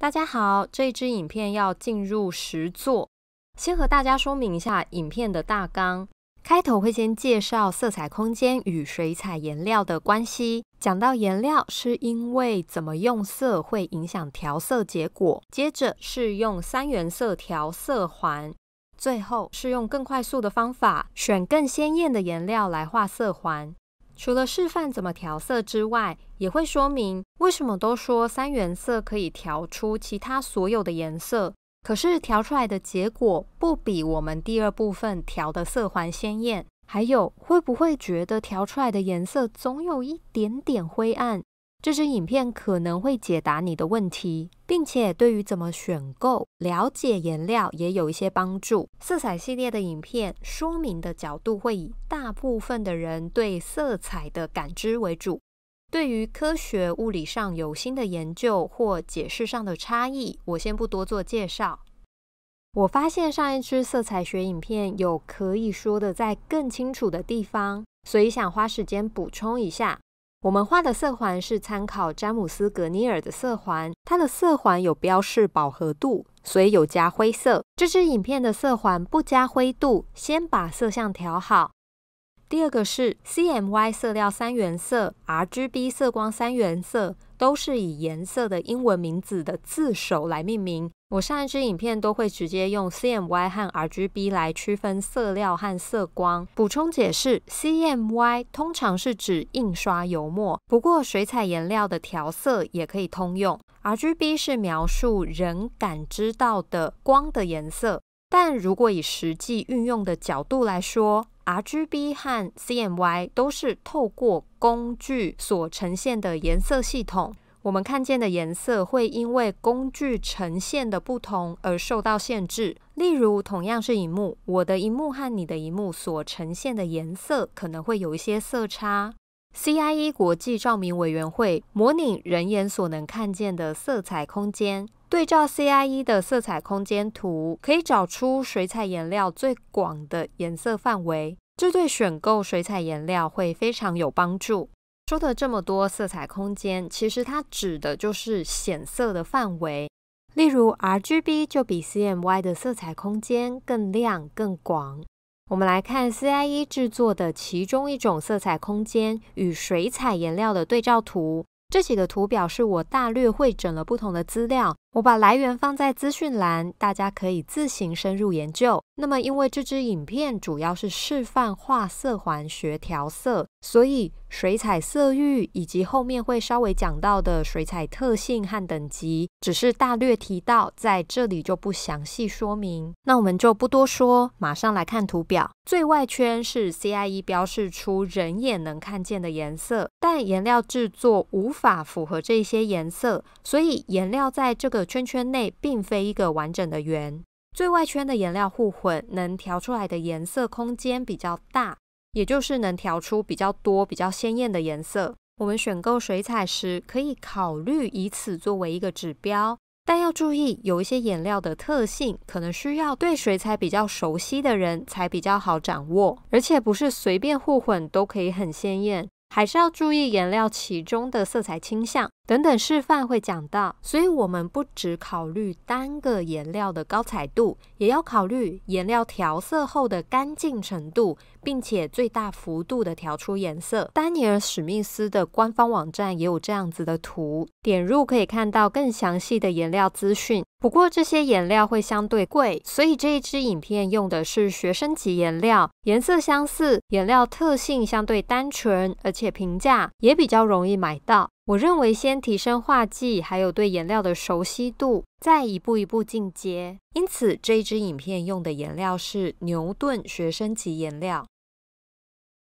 大家好，这一支影片要进入实作。先和大家说明一下影片的大纲。开头会先介绍色彩空间与水彩颜料的关系，讲到颜料是因为怎么用色会影响调色结果，接着是用3原色调色环，最后是用更快速的方法选更鲜艳的颜料来画色环。除了示范怎么调色之外，也会说明为什么都说3原色可以调出其他所有的颜色，可是调出来的结果不比我们第二部分调的色环鲜艳。还有，会不会觉得调出来的颜色总有一点点灰暗？这支影片可能会解答你的问题，并且对于怎么选购、了解颜料也有一些帮助。色彩系列的影片说明的角度会以大部分的人对色彩的感知为主，对于科学物理上有新的研究或解释上的差异，我先不多做介绍。我发现上一支色彩学影片有可以说的再更清楚的地方，所以想花时间补充一下。我们画的色环是参考詹姆斯·格尼尔的色环，它的色环有标示饱和度，所以有加灰色。这支影片的色环不加灰度，先把色相调好。第二个是 CMY 色料3原色、RGB 色光3原色，都是以颜色的英文名字的字首来命名。我上一支影片都会直接用 CMY 和 RGB 来区分色料和色光。补充解释 ，CMY 通常是指印刷油墨，不过水彩颜料的调色也可以通用。RGB 是描述人感知到的光的颜色，但如果以实际运用的角度来说， RGB 和 CMY 都是透过工具所呈现的颜色系统。我们看见的颜色会因为工具呈现的不同而受到限制。例如，同样是萤幕，我的萤幕和你的萤幕所呈现的颜色可能会有一些色差。CIE 国际照明委员会模拟人眼所能看见的色彩空间，对照 CIE 的色彩空间图，可以找出水彩颜料最广的颜色范围，这对选购水彩颜料会非常有帮助。说的这么多色彩空间，其实它指的就是显色的范围。例如 RGB 就比 CMY 的色彩空间更亮更广。我们来看 CIE 制作的其中一种色彩空间与水彩颜料的对照图。这几个图表是我大略汇整了不同的资料，我把来源放在资讯栏，大家可以自行深入研究。那么因为这支影片主要是示范画色环学调色，所以水彩色域以及后面会稍微讲到的水彩特性和等级，只是大略提到，在这里就不详细说明。那我们就不多说，马上来看图表。最外圈是 CIE 标示出人眼能看见的颜色，但颜料制作无法符合这些颜色，所以颜料在这个圈圈内并非一个完整的圆。最外圈的颜料互混，能调出来的颜色空间比较大，也就是能调出比较多、比较鲜艳的颜色。我们选购水彩时，可以考虑以此作为一个指标，但要注意，有一些颜料的特性可能需要对水彩比较熟悉的人才比较好掌握，而且不是随便互混都可以很鲜艳，还是要注意颜料其中的色彩倾向。等等示范会讲到，所以我们不只考虑单个颜料的高彩度，也要考虑颜料调色后的干净程度，并且最大幅度的调出颜色。丹尼尔·史密斯的官方网站也有这样子的图，点入可以看到更详细的颜料资讯。不过这些颜料会相对贵，所以这一支影片用的是学生级颜料，颜色相似，颜料特性相对单纯，而且平价，也比较容易买到。我认为先提升画技，还有对颜料的熟悉度，再一步一步进阶。因此，这一支影片用的颜料是牛顿学生级颜料。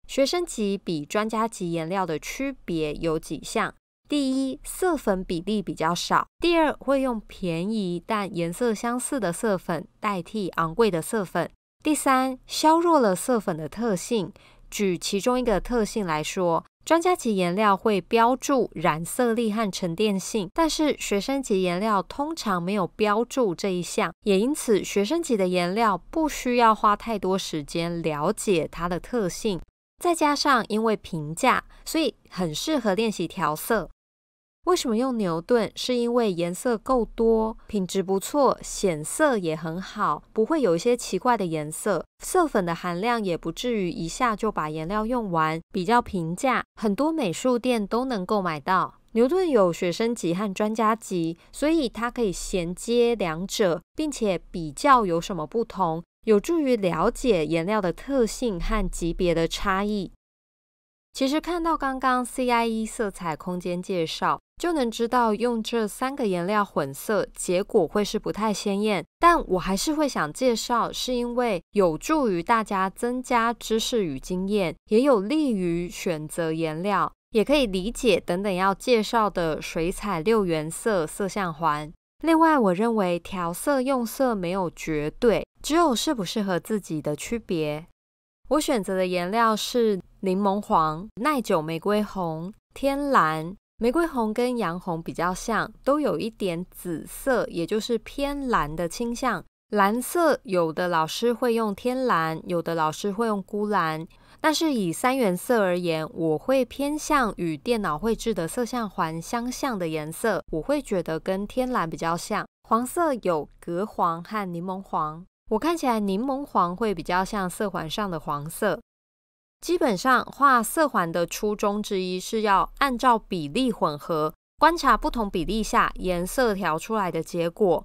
学生级比专家级颜料的区别有几项：第一，色粉比例比较少；第二，会用便宜但颜色相似的色粉代替昂贵的色粉；第三，削弱了色粉的特性。举其中一个特性来说，专家级颜料会标注染色力和沉淀性，但是学生级颜料通常没有标注这一项，也因此学生级的颜料不需要花太多时间了解它的特性。再加上因为平价，所以很适合练习调色。为什么用牛顿？是因为颜色够多，品质不错，显色也很好，不会有一些奇怪的颜色，色粉的含量也不至于一下就把颜料用完，比较平价，很多美术店都能购买到。牛顿有学生级和专家级，所以它可以衔接两者，并且比较有什么不同，有助于了解颜料的特性和级别的差异。其实看到刚刚 CIE 色彩空间介绍，就能知道用这3个颜料混色，结果会是不太鲜艳。但我还是会想介绍，是因为有助于大家增加知识与经验，也有利于选择颜料，也可以理解等等要介绍的水彩6原色色相环。另外，我认为调色用色没有绝对，只有适不适合自己的区别。我选择的颜料是柠檬黄、耐久玫瑰红、天蓝。玫瑰红跟洋红比较像，都有一点紫色，也就是偏蓝的倾向。蓝色有的老师会用天蓝，有的老师会用钴蓝，但是以3原色而言，我会偏向与电脑绘制的色相环相像的颜色，我会觉得跟天蓝比较像。黄色有镉黄和柠檬黄，我看起来柠檬黄会比较像色环上的黄色。基本上画色环的初衷之一是要按照比例混合，观察不同比例下颜色调出来的结果。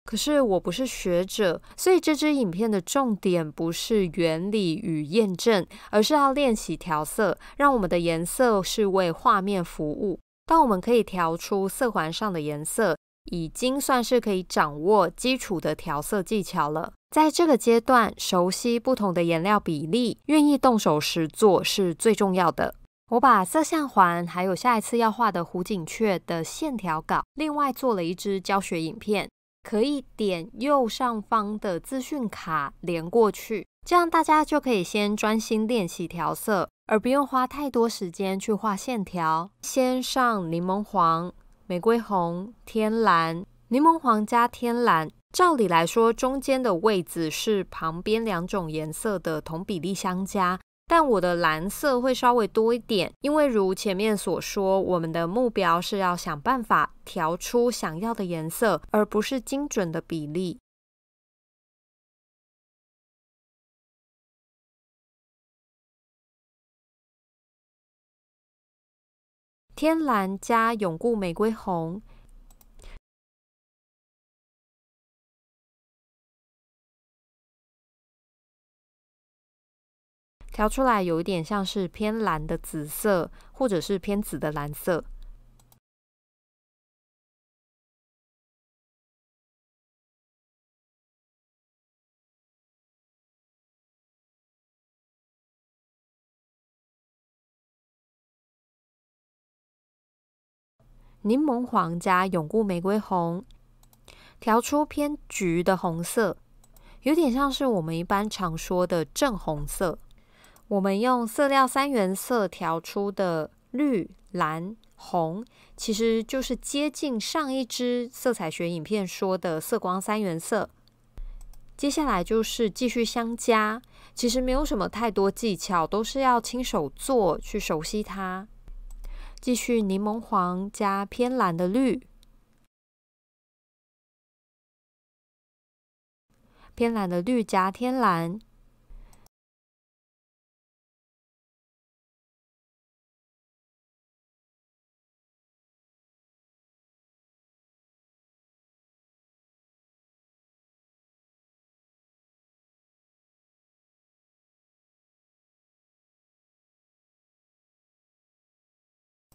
可是我不是学者，所以这支影片的重点不是原理与验证，而是要练习调色，让我们的颜色是为画面服务。当我们可以调出色环上的颜色，已经算是可以掌握基础的调色技巧了。在这个阶段，熟悉不同的颜料比例，愿意动手实做是最重要的。我把色相环还有下一次要画的湖景雀的线条稿，另外做了一支教学影片，可以点右上方的资讯卡连过去，这样大家就可以先专心练习调色，而不用花太多时间去画线条。先上柠檬黄、玫瑰红、天蓝。柠檬黄加天蓝，照理来说中间的位置是旁边2种颜色的同比例相加，但我的蓝色会稍微多一点，因为如前面所说，我们的目标是要想办法调出想要的颜色，而不是精准的比例。天蓝加永固玫瑰红，调出来有一点像是偏蓝的紫色，或者是偏紫的蓝色。柠檬黄加永固玫瑰红，调出偏橘的红色，有点像是我们一般常说的正红色。我们用色料3原色调出的绿、蓝、红，其实就是接近上一支色彩学影片说的色光3原色。接下来就是继续相加，其实没有什么太多技巧，都是要亲手做去熟悉它。继续柠檬黄加偏蓝的绿，偏蓝的绿加天蓝，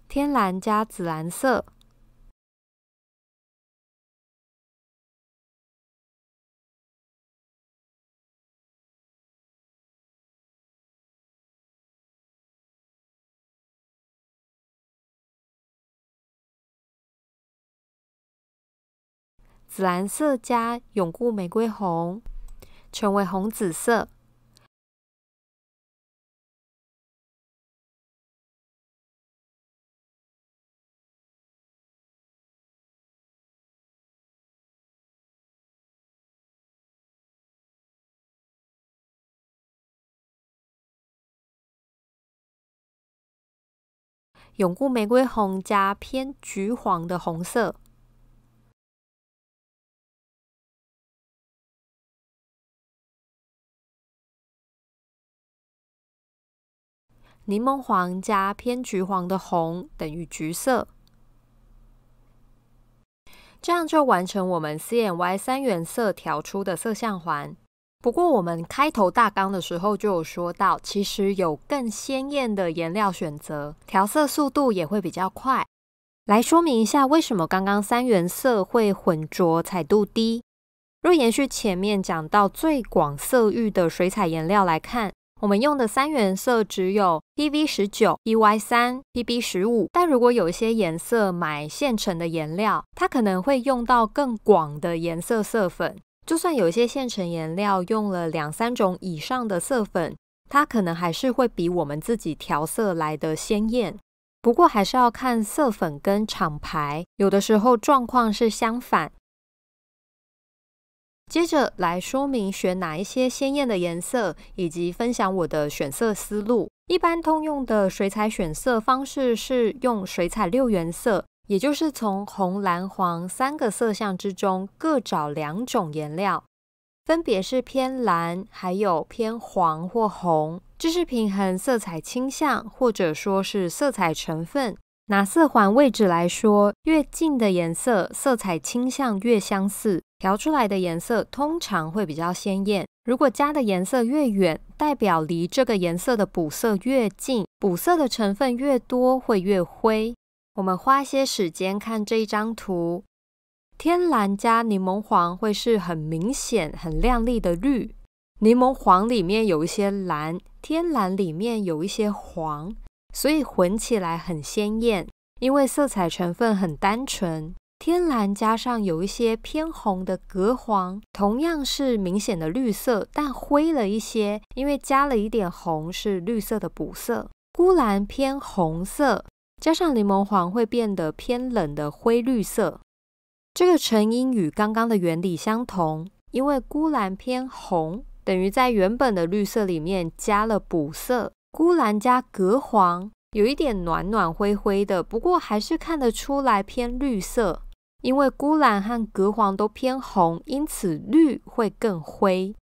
天蓝加紫蓝色，紫蓝色加永固玫瑰红，成为红紫色。永固玫瑰红加偏橘黄的红色，柠檬黄加偏橘黄的红等于橘色。这样就完成我们 CNY 3原色调出的色相环。不过我们开头大纲的时候就有说到，其实有更鲜艳的颜料选择，调色速度也会比较快。来说明一下为什么刚刚3原色会混浊彩度低。若延续前面讲到最广色域的水彩颜料来看，我们用的3原色只有 PV19、EY3、PB15， 但如果有一些颜色买现成的颜料，它可能会用到更广的颜色色粉。就算有一些现成颜料用了2-3种以上的色粉，它可能还是会比我们自己调色来得鲜艳。不过还是要看色粉跟厂牌，有的时候状况是相反。接着来说明选哪一些鲜艳的颜色，以及分享我的选色思路。一般通用的水彩选色方式是用水彩6原色，也就是从红、蓝、黄3个色相之中各找2种颜料，分别是偏蓝还有偏黄或红，这是平衡色彩倾向或者说是色彩成分。拿色环位置来说，越近的颜色色彩倾向越相似，调出来的颜色通常会比较鲜艳。如果加的颜色越远，代表离这个颜色的补色越近，补色的成分越多会越灰。我们花一些时间看这一张图，天蓝加柠檬黄会是很明显很亮丽的绿，柠檬黄里面有一些蓝，天蓝里面有一些黄，所以混起来很鲜艳。因为色彩成分很单纯，天蓝加上有一些偏红的隔黄，同样是明显的绿色，但灰了一些，因为加了一点红是绿色的补色。钴蓝偏红色，加上柠檬黄会变得偏冷的灰绿色。这个成因与刚刚的原理相同，因为钴蓝偏红，等于在原本的绿色里面加了补色。钴蓝加隔黄，有一点暖暖灰灰的，不过还是看得出来偏绿色。因为钴蓝和隔黄都偏红，因此绿会更灰。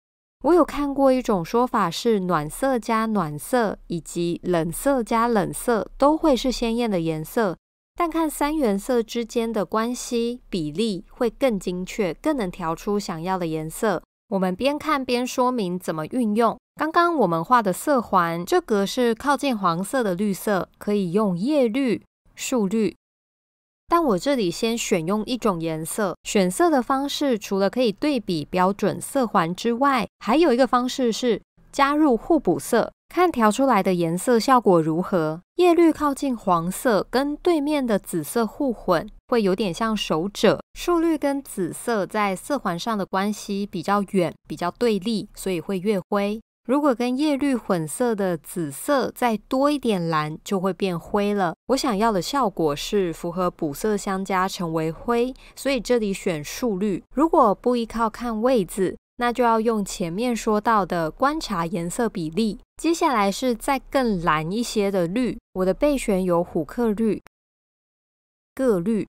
我有看过一种说法是暖色加暖色以及冷色加冷色都会是鲜艳的颜色，但看3原色之间的关系比例会更精确，更能调出想要的颜色。我们边看边说明怎么运用。刚刚我们画的色环，这格是靠近黄色的绿色，可以用叶绿、树绿。但我这里先选用一种颜色，选色的方式除了可以对比标准色环之外，还有一个方式是加入互补色，看调出来的颜色效果如何。叶绿靠近黄色，跟对面的紫色互混，会有点像手褶。树绿跟紫色在色环上的关系比较远，比较对立，所以会越灰。如果跟叶绿混色的紫色再多一点蓝，就会变灰了。我想要的效果是符合补色相加成为灰，所以这里选树绿。如果不依靠看位置，那就要用前面说到的观察颜色比例。接下来是再更蓝一些的绿，我的备选有虎克绿、铬绿。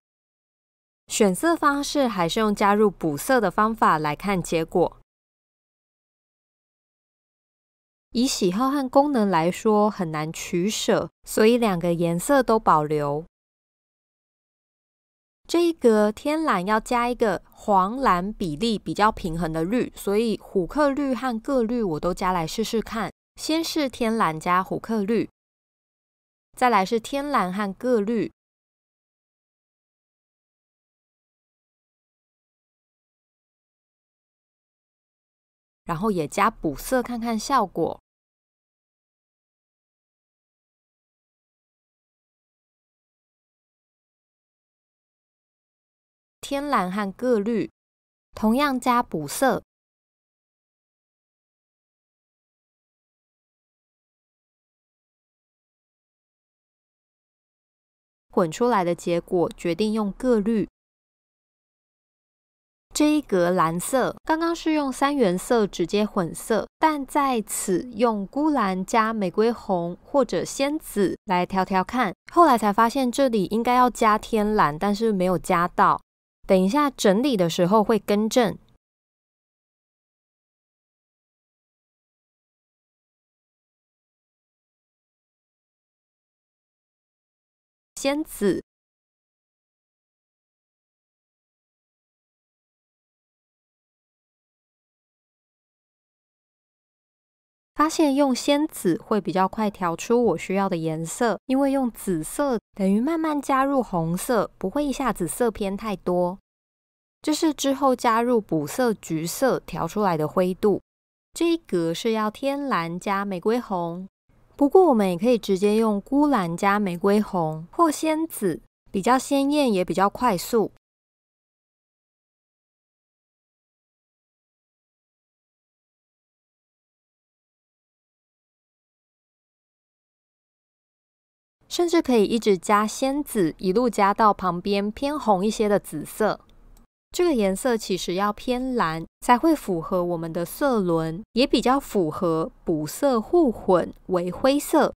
选色方式还是用加入补色的方法来看结果。以喜好和功能来说很难取舍，所以2个颜色都保留。这一格天蓝要加一个黄蓝比例比较平衡的绿，所以虎克绿和铬绿我都加来试试看。先是天蓝加虎克绿，再来是天蓝和铬绿，然后也加补色看看效果。天蓝和铬绿同样加补色，混出来的结果决定用铬绿。这一格蓝色刚刚是用三原色直接混色，但在此用钴蓝加玫瑰红或者仙紫来调调看，后来才发现这里应该要加天蓝，但是没有加到，等一下整理的时候会更正。仙紫，发现用仙紫会比较快调出我需要的颜色，因为用紫色等于慢慢加入红色，不会一下子色偏太多。这是之后加入补色橘色调出来的灰度。这一格是要天蓝加玫瑰红，不过我们也可以直接用钴蓝加玫瑰红或仙紫，比较鲜艳也比较快速。甚至可以一直加仙紫，一路加到旁边偏红一些的紫色。这个颜色其实要偏蓝，才会符合我们的色轮，也比较符合补色互混为灰色。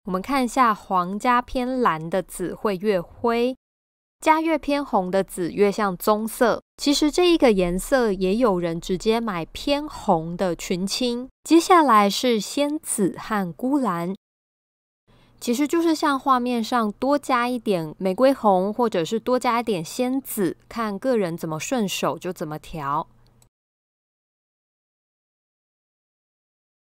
我们看一下，黄加偏蓝的紫会越灰，加越偏红的紫越像棕色。其实这一个颜色也有人直接买偏红的群青。接下来是仙紫和钴蓝，其实就是像画面上多加一点玫瑰红，或者是多加一点仙紫，看个人怎么顺手就怎么调。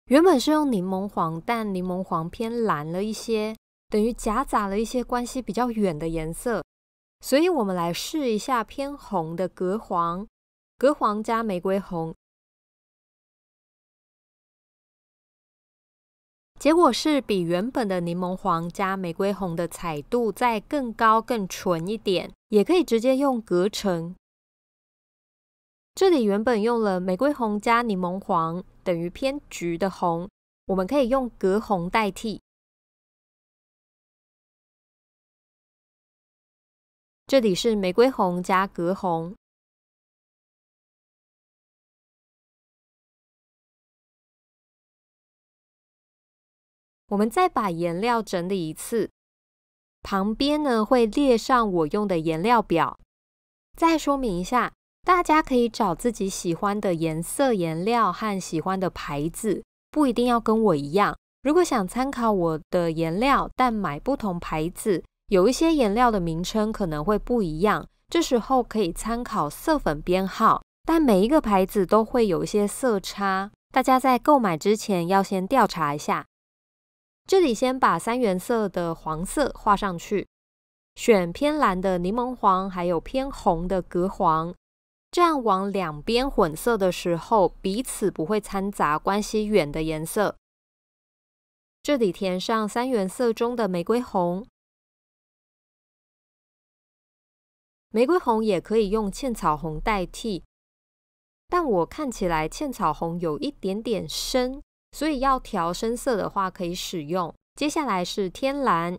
原本是用柠檬黄，但柠檬黄偏蓝了一些，等于夹杂了一些关系比较远的颜色，所以我们来试一下偏红的隔黄，隔黄加玫瑰红。结果是比原本的柠檬黄加玫瑰红的彩度再更高更纯一点，也可以直接用隔层。这里原本用了玫瑰红加柠檬黄，等于偏橘的红，我们可以用隔红代替。这里是玫瑰红加隔红。我们再把颜料整理一次，旁边呢会列上我用的颜料表。再说明一下，大家可以找自己喜欢的颜色、颜料和喜欢的牌子，不一定要跟我一样。如果想参考我的颜料，但买不同牌子，有一些颜料的名称可能会不一样，这时候可以参考色粉编号，但每一个牌子都会有一些色差，大家在购买之前要先调查一下。这里先把三原色的黄色画上去，选偏蓝的柠檬黄，还有偏红的隔黄，这样往两边混色的时候，彼此不会掺杂关系远的颜色。这里填上三原色中的玫瑰红，玫瑰红也可以用茜草红代替，但我看起来茜草红有一点点深，所以要调深色的话可以使用。接下来是天蓝，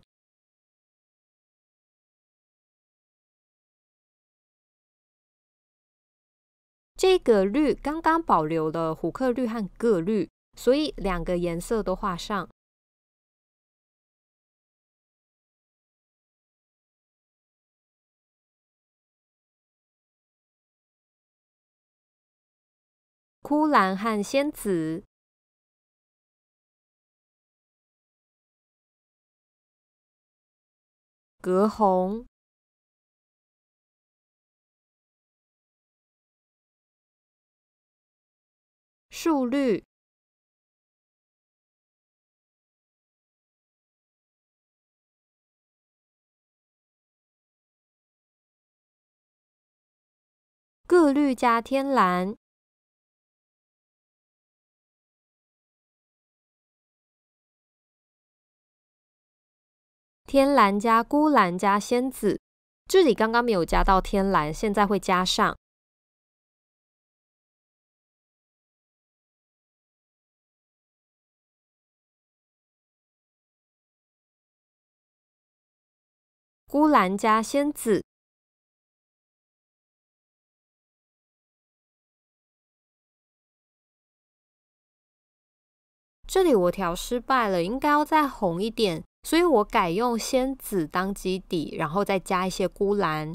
这个绿刚刚保留了虎克绿和铬绿，所以两个颜色都画上。钴蓝和仙紫，隔红，树绿，铬绿加天蓝，天蓝加钴蓝加仙紫，这里刚刚没有加到天蓝，现在会加上。钴蓝加仙紫，这里我调失败了，应该要再红一点，所以我改用鲜紫当基底，然后再加一些钴蓝。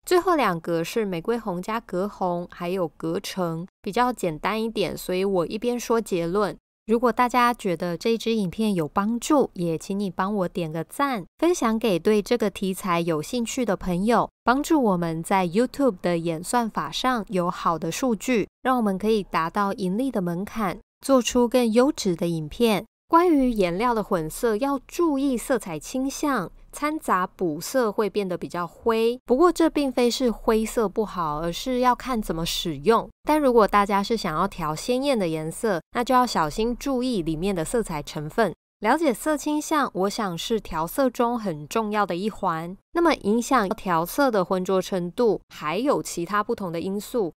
最后2格是玫瑰红加隔红，还有隔层，比较简单一点，所以我一边说结论。如果大家觉得这支影片有帮助，也请你帮我点个赞，分享给对这个题材有兴趣的朋友，帮助我们在 YouTube 的演算法上有好的数据，让我们可以达到盈利的门槛，做出更优质的影片。关于颜料的混色，要注意色彩倾向，掺杂补色会变得比较灰，不过这并非是灰色不好，而是要看怎么使用。但如果大家是想要调鲜艳的颜色，那就要小心注意里面的色彩成分。了解色倾向，我想是调色中很重要的一环。那么影响调色的浑浊程度，还有其他不同的因素，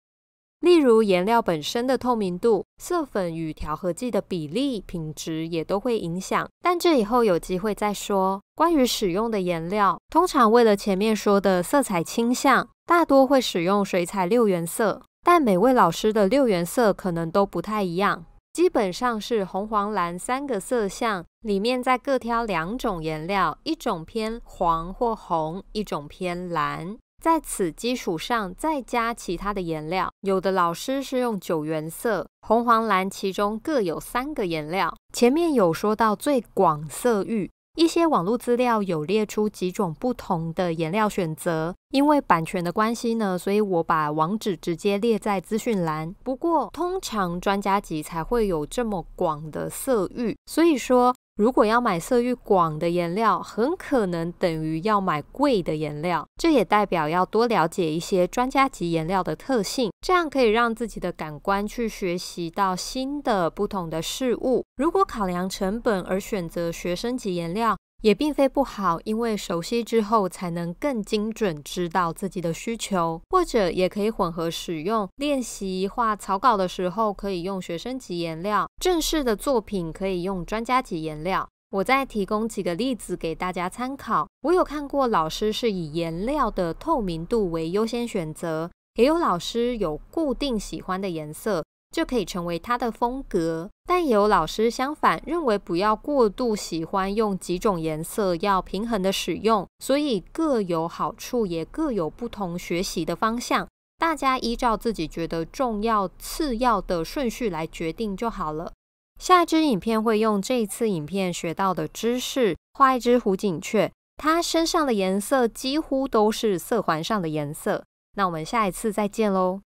例如颜料本身的透明度、色粉与调和剂的比例、品质也都会影响，但这以后有机会再说。关于使用的颜料，通常为了前面说的色彩倾向，大多会使用水彩6原色，但每位老师的6原色可能都不太一样，基本上是红、黄、蓝3个色相，里面再各挑2种颜料，一种偏黄或红，一种偏蓝。在此基础上再加其他的颜料，有的老师是用9原色，红、黄、蓝其中各有3个颜料。前面有说到最广色域，一些网络资料有列出几种不同的颜料选择，因为版权的关系呢，所以我把网址直接列在资讯栏。不过通常专家级才会有这么广的色域，所以说如果要买色域广的颜料，很可能等于要买贵的颜料。这也代表要多了解一些专家级颜料的特性，这样可以让自己的感官去学习到新的不同的事物。如果考量成本而选择学生级颜料，也并非不好，因为熟悉之后才能更精准知道自己的需求，或者也可以混合使用。练习画草稿的时候可以用学生级颜料，正式的作品可以用专家级颜料。我再提供几个例子给大家参考。我有看过老师是以颜料的透明度为优先选择，也有老师有固定喜欢的颜色，就可以成为他的风格。但也有老师相反，认为不要过度喜欢用几种颜色，要平衡的使用，所以各有好处，也各有不同学习的方向。大家依照自己觉得重要、次要的顺序来决定就好了。下一支影片会用这一次影片学到的知识画一只湖景雀，它身上的颜色几乎都是色环上的颜色。那我们下一次再见喽。